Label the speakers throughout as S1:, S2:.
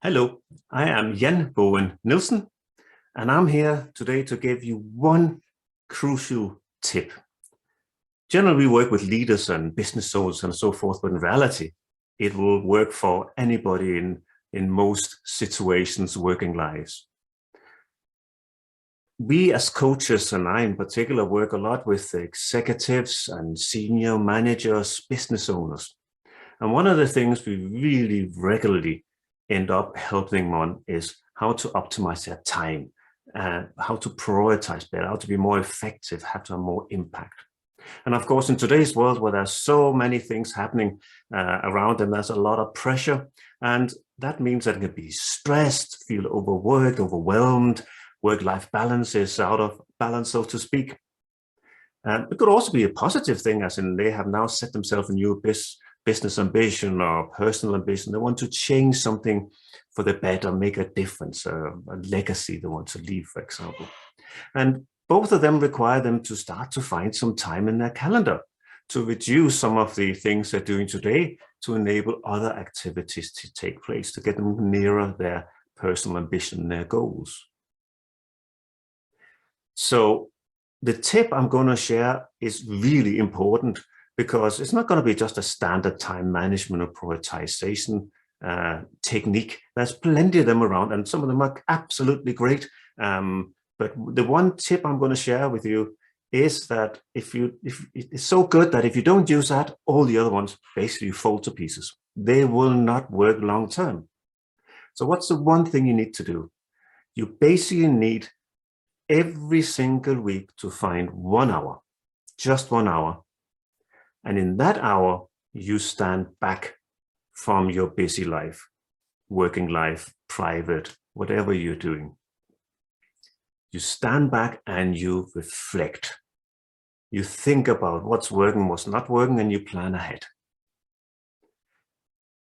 S1: Hello, I am Jan Bowen Nielsen, and I'm here today to give you one crucial tip. Generally, we work with leaders and business owners and so forth, but in reality, it will work for anybody in most situations, working lives. We as coaches, and I in particular, work a lot with executives and senior managers, business owners. And one of the things we really regularly end up helping them on is how to optimize their time, how to prioritize better, how to be more effective, how to have more impact. And of course, in today's world where there's so many things happening around and there's a lot of pressure, and that means that it can be stressed, feel overworked, overwhelmed, work-life balance is out of balance, so to speak. And it could also be a positive thing, as in they have now set themselves a new business ambition or personal ambition. They want to change something for the better, make a difference, a legacy they want to leave, for example. And both of them require them to start to find some time in their calendar to reduce some of the things they're doing today to enable other activities to take place, to get them nearer their personal ambition, their goals. So the tip I'm going to share is really important because it's not going to be just a standard time management or prioritization technique. There's plenty of them around, and some of them are absolutely great. But the one tip I'm going to share with you is that if it's so good that if you don't use that, all the other ones basically fall to pieces. They will not work long term. So what's the one thing you need to do? You basically need every single week to find 1 hour, just 1 hour. And in that hour, you stand back from your busy life, working life, private, whatever you're doing. You stand back and you reflect. You think about what's working, what's not working, and you plan ahead.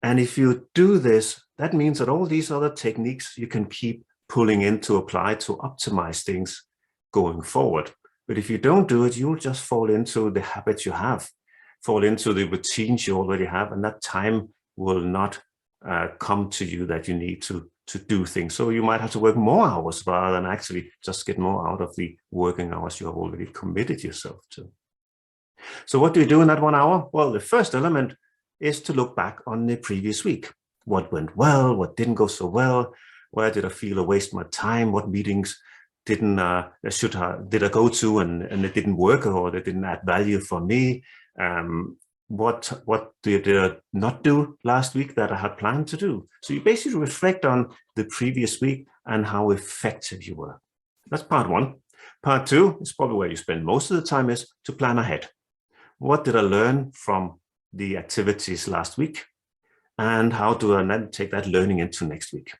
S1: And if you do this, that means that all these other techniques you can keep pulling in to apply to optimize things going forward. But if you don't do it, you'll just fall into the habits you have, fall into the routines you already have, and that time will not come to you that you need to do things. So you might have to work more hours rather than actually just get more out of the working hours you have already committed yourself to. So what do you do in that 1 hour? Well, the first element is to look back on the previous week. What went well? What didn't go so well? Where did I feel I wasted my time? What meetings did I go to and it didn't work, or they didn't add value for me? What did I not do last week that I had planned to do? So you basically reflect on the previous week and how effective you were. That's part one. Part two is probably where you spend most of the time, is to plan ahead. What did I learn from the activities last week? And how do I then take that learning into next week?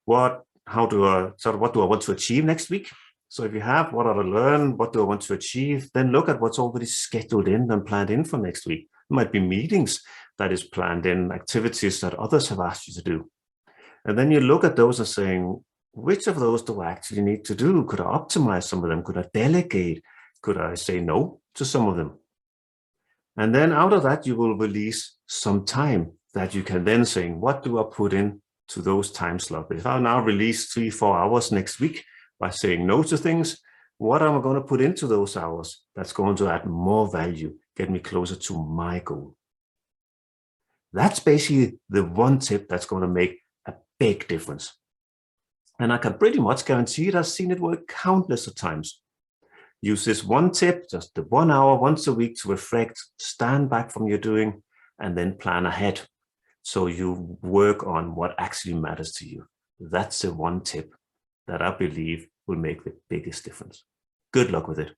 S1: What do I want to achieve next week? So if you have what did I learn, what do I want to achieve, then look at what's already scheduled in and planned in for next week. It might be meetings that is planned in, activities that others have asked you to do. And then you look at those and saying, which of those do I actually need to do? Could I optimize some of them? Could I delegate? Could I say no to some of them? And then out of that, you will release some time that you can then say, what do I put in to those time slots? If I now release 3-4 hours next week by saying no to things, what am I going to put into those hours that's going to add more value, get me closer to my goal? That's basically the one tip that's going to make a big difference. And I can pretty much guarantee it. I've seen it work countless of times. Use this one tip, just the 1 hour once a week, to reflect, stand back from your doing, and then plan ahead. So you work on what actually matters to you. That's the one tip that I believe will make the biggest difference. Good luck with it.